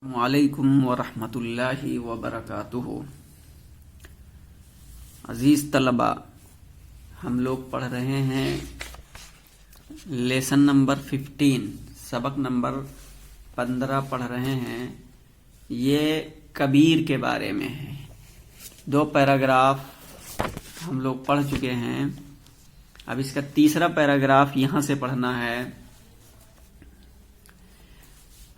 السلام علیکم ورحمۃ اللہ وبرکاتہ۔ عزیز طلباء، ہم لوگ پڑھ رہے ہیں لیسن نمبر 15، سبق نمبر 15 پڑھ رہے ہیں۔ یہ کبیر کے بارے میں ہے۔ 2 پیراگراف ہم لوگ پڑھ چکے ہیں، اب اس کا تیسرا پیراگراف یہاں سے پڑھنا ہے۔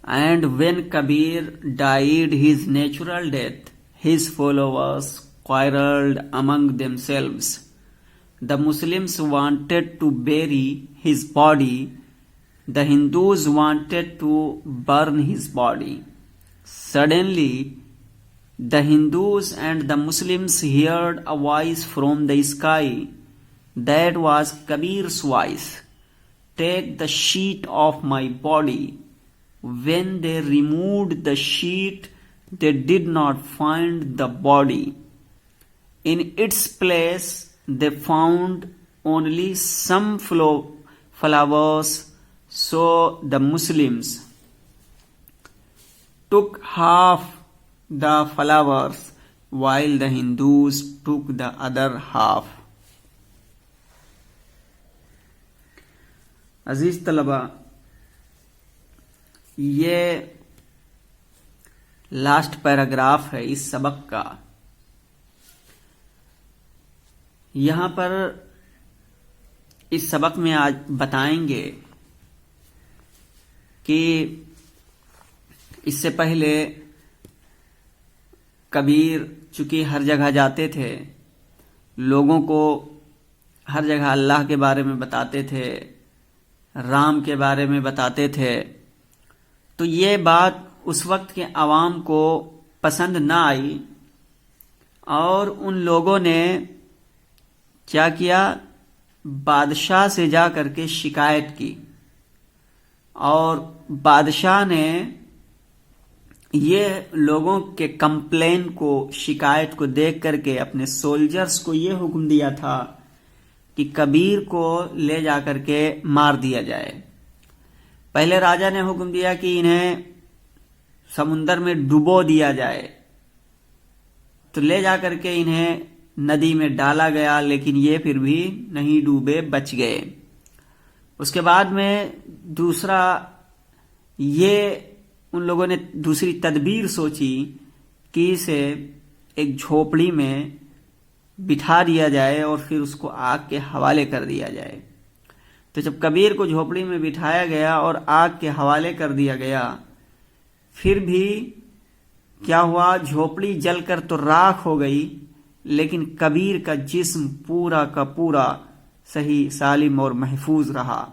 And when Kabir died his natural death, his followers quarreled among themselves. The Muslims wanted to bury his body. The Hindus wanted to burn his body. Suddenly, the Hindus and the Muslims heard a voice from the sky. That was Kabir's voice. Take the sheet of my body. When they removed the sheet, they did not find the body. In its place, they found only some flowers. So the Muslims took half the flowers, while the Hindus took the other half. عزیز طلباء، یہ last paragraph ہے اس سبق کا۔ یہاں پر اس سبق میں آج بتائیں گے کہ اس سے پہلے کبیر چونکہ ہر جگہ جاتے تھے، لوگوں کو ہر جگہ اللہ کے بارے میں بتاتے تھے، رام کے بارے میں بتاتے تھے، تو یہ بات اس وقت کے عوام کو پسند نہ آئی، اور ان لوگوں نے کیا کیا، بادشاہ سے جا کر کے شکایت کی، اور بادشاہ نے یہ لوگوں کے کمپلین کو، شکایت کو دیکھ کر کے اپنے سولجرز کو یہ حکم دیا تھا کہ کبیر کو لے جا کر کے مار دیا جائے۔ پہلے راجا نے حکم دیا کہ انہیں سمندر میں ڈبو دیا جائے، تو لے جا کر کے انہیں ندی میں ڈالا گیا، لیکن یہ پھر بھی نہیں ڈوبے، بچ گئے۔ اس کے بعد میں دوسرا، یہ ان لوگوں نے دوسری تدبیر سوچی کہ اسے ایک جھوپڑی میں بٹھا دیا جائے اور پھر اس کو آگ کے حوالے کر دیا جائے۔ تو جب کبیر کو جھوپڑی میں بٹھایا گیا اور آگ کے حوالے کر دیا گیا، پھر بھی کیا ہوا، جھوپڑی جل کر تو راکھ ہو گئی، لیکن کبیر کا جسم پورا کا پورا صحیح سالم اور محفوظ رہا۔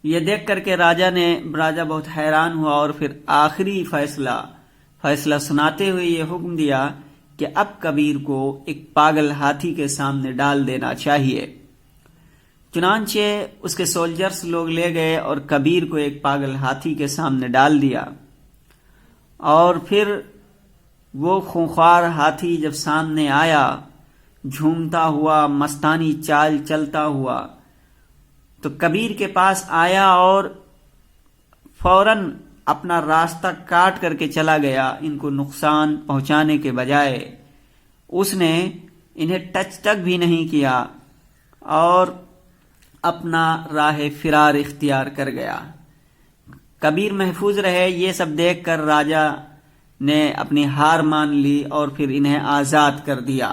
یہ دیکھ کر کے راجا بہت حیران ہوا، اور پھر آخری فیصلہ سناتے ہوئے یہ حکم دیا کہ اب کبیر کو ایک پاگل ہاتھی کے سامنے ڈال دینا چاہیے۔ چنانچہ اس کے سولجرز لوگ لے گئے اور کبیر کو ایک پاگل ہاتھی کے سامنے ڈال دیا، اور پھر وہ خونخوار ہاتھی جب سامنے آیا، جھومتا ہوا، مستانی چال چلتا ہوا، تو کبیر کے پاس آیا اور فوراً اپنا راستہ کاٹ کر کے چلا گیا۔ ان کو نقصان پہنچانے کے بجائے اس نے انہیں ٹچ تک بھی نہیں کیا، اور اپنا راہ فرار اختیار کر گیا۔ کبیر محفوظ رہے، یہ سب دیکھ کر راجا نے اپنی ہار مان لی اور پھر انہیں آزاد کر دیا۔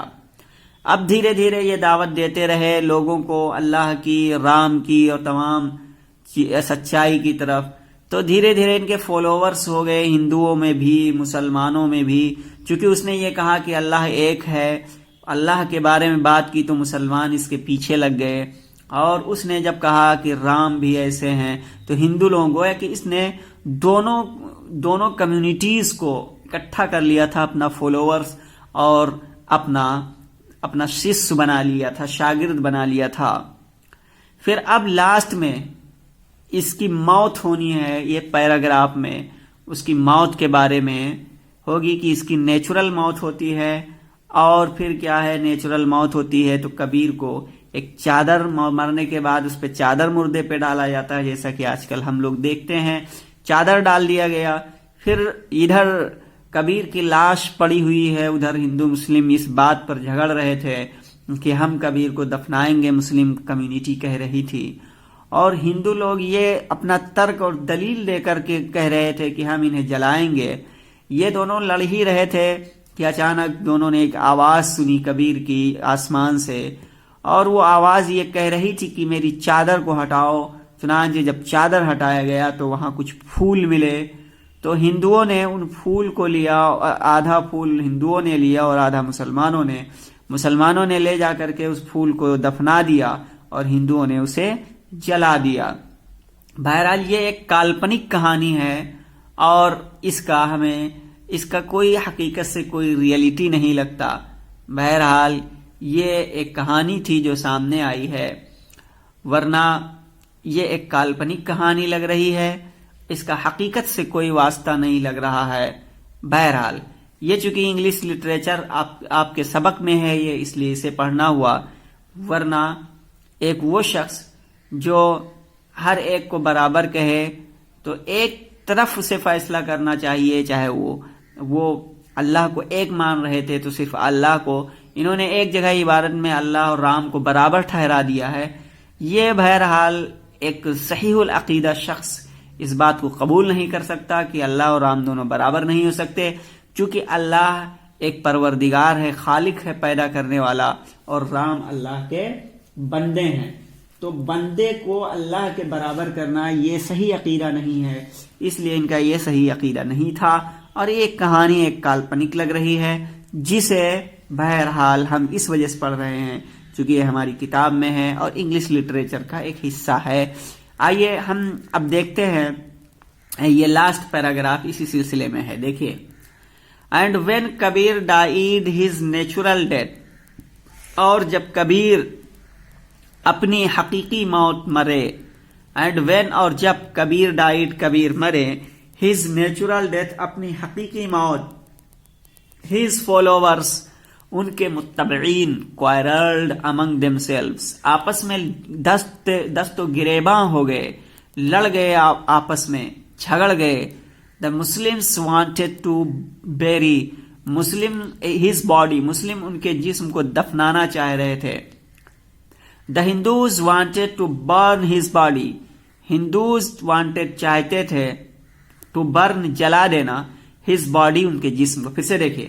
اب دھیرے دھیرے یہ دعوت دیتے رہے لوگوں کو اللہ کی، رام کی اور تمام سچائی کی طرف۔ تو دھیرے دھیرے ان کے فالوورز ہو گئے، ہندوؤں میں بھی، مسلمانوں میں بھی، چونکہ اس نے یہ کہا کہ اللہ ایک ہے، اللہ کے بارے میں بات کی، تو مسلمان اس کے پیچھے لگ گئے۔ اور اس نے جب کہا کہ رام بھی ایسے ہیں، تو ہندو لوگوں کو ہے کہ اس نے دونوں کمیونٹیز کو اکٹھا کر لیا تھا، اپنا فالوورز اور اپنا شیش بنا لیا تھا، شاگرد بنا لیا تھا۔ پھر اب لاسٹ میں اس کی موت ہونی ہے، یہ پیراگراف میں اس کی موت کے بارے میں ہوگی کہ اس کی نیچرل موت ہوتی ہے، اور پھر کیا ہے، نیچرل موت ہوتی ہے تو کبیر کو ایک چادر، مرنے کے بعد اس پہ چادر مردے پہ ڈالا جاتا ہے، جیسا کہ آج کل ہم لوگ دیکھتے ہیں، چادر ڈال دیا گیا، پھر ادھر کبیر کی لاش پڑی ہوئی ہے، ادھر ہندو مسلم اس بات پر جھگڑ رہے تھے کہ ہم کبیر کو دفنائیں گے، مسلم کمیونٹی کہہ رہی تھی، اور ہندو لوگ یہ اپنا ترک اور دلیل دے کر کے کہہ رہے تھے کہ ہم انہیں جلائیں گے۔ یہ دونوں لڑ ہی رہے تھے کہ اچانک دونوں نے ایک آواز سنی کبیر کی آسمان سے، اور وہ آواز یہ کہہ رہی تھی کہ میری چادر کو ہٹاؤ۔ چنانچہ جب چادر ہٹایا گیا تو وہاں کچھ پھول ملے، تو ہندوؤں نے ان پھول کو لیا، آدھا پھول ہندوؤں نے لیا اور آدھا مسلمانوں نے لے جا کر کے اس پھول کو دفنا دیا اور ہندوؤں نے اسے جلا دیا۔ بہرحال یہ ایک کالپنک کہانی ہے اور اس کا کوئی حقیقت سے کوئی ریئلٹی نہیں لگتا۔ بہرحال یہ ایک کہانی تھی جو سامنے آئی ہے، ورنہ یہ ایک کالپنک کہانی لگ رہی ہے، اس کا حقیقت سے کوئی واسطہ نہیں لگ رہا ہے۔ بہرحال یہ چونکہ انگلش لٹریچر آپ کے سبق میں ہے، یہ اس لیے اسے پڑھنا ہوا، ورنہ ایک وہ شخص جو ہر ایک کو برابر کہے تو ایک طرف سے فیصلہ کرنا چاہیے، چاہے وہ اللہ کو ایک مان رہے تھے تو صرف اللہ کو، انہوں نے ایک جگہ عبارت میں اللہ اور رام کو برابر ٹھہرا دیا ہے۔ یہ بہرحال ایک صحیح العقیدہ شخص اس بات کو قبول نہیں کر سکتا کہ اللہ اور رام دونوں برابر نہیں ہو سکتے، چونکہ اللہ ایک پروردگار ہے، خالق ہے، پیدا کرنے والا، اور رام اللہ کے بندے ہیں، تو بندے کو اللہ کے برابر کرنا یہ صحیح عقیدہ نہیں ہے، اس لیے ان کا یہ صحیح عقیدہ نہیں تھا، اور ایک کہانی ایک کالپنک لگ رہی ہے جسے بہرحال ہم اس وجہ سے پڑھ رہے ہیں چونکہ یہ ہماری کتاب میں ہے اور انگلش لٹریچر کا ایک حصہ ہے۔ آئیے ہم اب دیکھتے ہیں، یہ لاسٹ پیراگراف اسی سلسلے میں ہے، دیکھیے۔ And when Kabir died his natural death, اور جب کبیر اپنی حقیقی موت مرے، اینڈ وین اور جب کبیر ڈائیڈ کبیر مرے، ہز نیچرل ڈیتھ اپنی حقیقی موت، ہز فالوورز ان کے متبعین، کوائرلڈ امنگ دیم سیلوز آپس میں دست و گریباں ہو گئے، لڑ گئے، آپس میں جھگڑ گئے۔ The Muslims wanted to bury his body, مسلم ان کے جسم کو دفنانا چاہ رہے تھے۔ The Hindus wanted to burn his body, Hindus wanted چاہتے تھے ٹو برن جلا دینا، ہز باڈی ان کے جسم کو۔ پھر سے دیکھیے،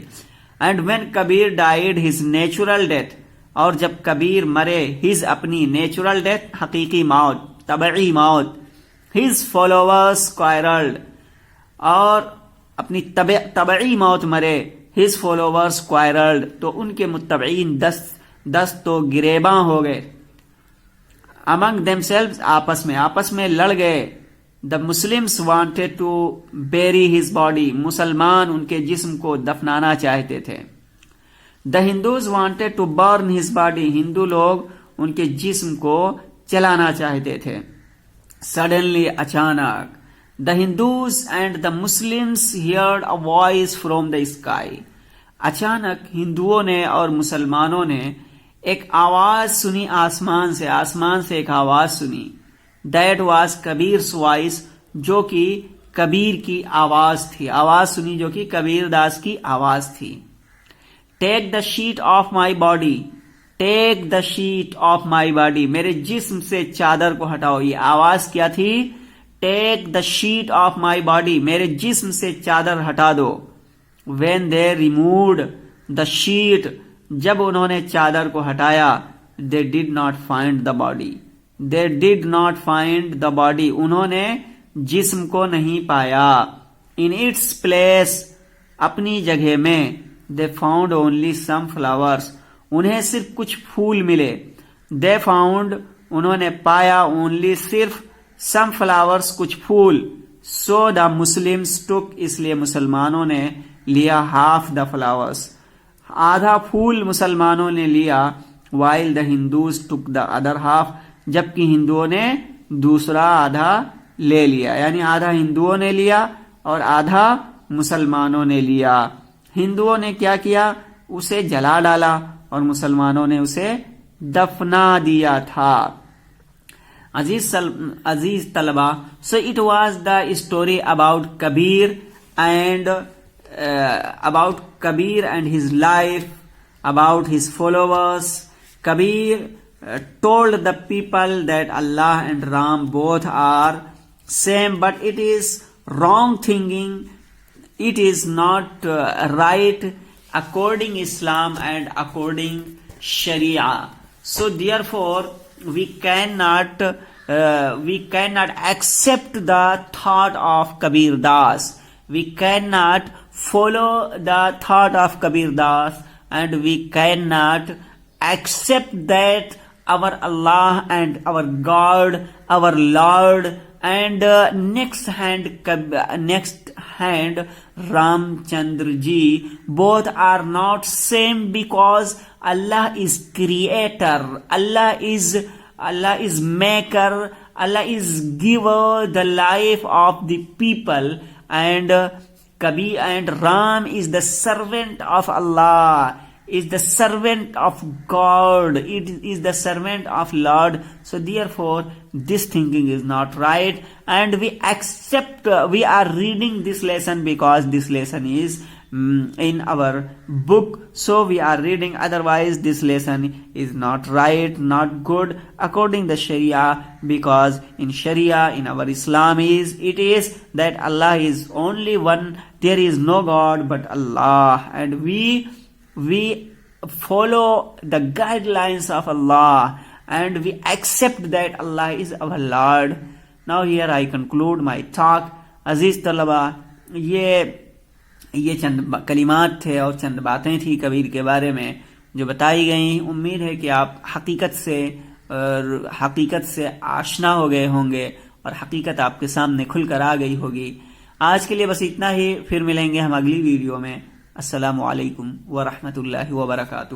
and when Kabir died his natural death, اور جب کبیر مرے، ہز اپنی نیچرل ڈیتھ حقیقی موت، طبعی موت، ہز فالوورز کوائرلڈ اور اپنی طبعی موت مرے، ہز فالوورز کوائرلڈ تو ان کے متبعین دست و گریباں ہو گئے، امنگ دیم سیلوز آپس میں لڑ گئے۔ The Muslims wanted to bury his body, مسلمان ان کے جسم کو دفنانا چاہتے تھے۔ The Hindus wanted to burn his body, ہندو لوگ ان کے جسم کو جلانا چاہتے تھے۔ سڈنلی، اچانک، the Hindus and the Muslims heard a voice from the sky, اچانک ہندوؤں نے اور مسلمانوں نے ایک آواز سنی آسمان سے ایک آواز سنی۔ دیٹ واز کبیر's وائس، جو کہ کبیر کی آواز تھی، آواز سنی جو کہ کبیر داس کی آواز تھی۔ Take the sheet off my body, take the sheet off my body, میرے جسم سے چادر کو ہٹاؤ۔ یہ آواز کیا تھی؟ Take the sheet off my body, میرے جسم سے چادر ہٹا دو۔ When they removed the sheet, جب انہوں نے چادر کو ہٹایا، they did not find the body، they did not find the body، انہوں نے جسم کو نہیں پایا۔ in its place، اپنی جگہ میں، they found only some flowers، انہیں صرف کچھ پھول ملے۔ they found، انہوں نے پایا، only صرف some flowers، کچھ پھول۔ so the Muslims took، اس لیے مسلمانوں نے لیا half the flowers، آدھا پھول مسلمانوں نے لیا۔ while the Hindus took the other half، جبکہ ہندوؤں نے دوسرا آدھا لے لیا، یعنی آدھا ہندوؤں نے لیا اور آدھا مسلمانوں نے لیا۔ ہندوؤں نے کیا کیا؟ اسے جلا ڈالا اور مسلمانوں نے اسے دفنا دیا تھا۔ عزیز طلبہ، so it was the story about Kabir and about Kabir and his life, about his followers. Kabir told the people that Allah and Ram both are same, but it is wrong thinking. It is not right according Islam and according Sharia. So therefore we cannot accept the thought of Kabir Das. We cannot follow the thought of Kabir Das, and we cannot accept that our Allah and our God, our Lord, and next hand Ramchandra ji both are not same, because Allah is creator, Allah is maker, Allah is giver the life of the people, and Kabir and Ram is the servant of Allah, is the servant of God, it is the servant of Lord. So therefore this thinking is not right, and we are reading this lesson because this lesson is in our book, so we are reading. Otherwise this lesson is not right, not good according the Sharia, because in Sharia, in our Islam, it is that Allah is only one, there is no God but Allah, and we follow the guidelines of Allah, and we accept that Allah is our Lord. Now here I conclude my talk. Aziz Talaba, یہ چند کلمات تھے اور چند باتیں تھی کبیر کے بارے میں جو بتائی گئیں. امید ہے کہ آپ حقیقت سے آشنا ہو گئے ہوں گے اور حقیقت آپ کے سامنے کھل کر آ گئی ہوگی. آج کے لیے بس اتنا ہی، پھر ملیں گے ہم اگلی ویڈیو میں. السلام علیکم ورحمۃ اللہ وبرکاتہ.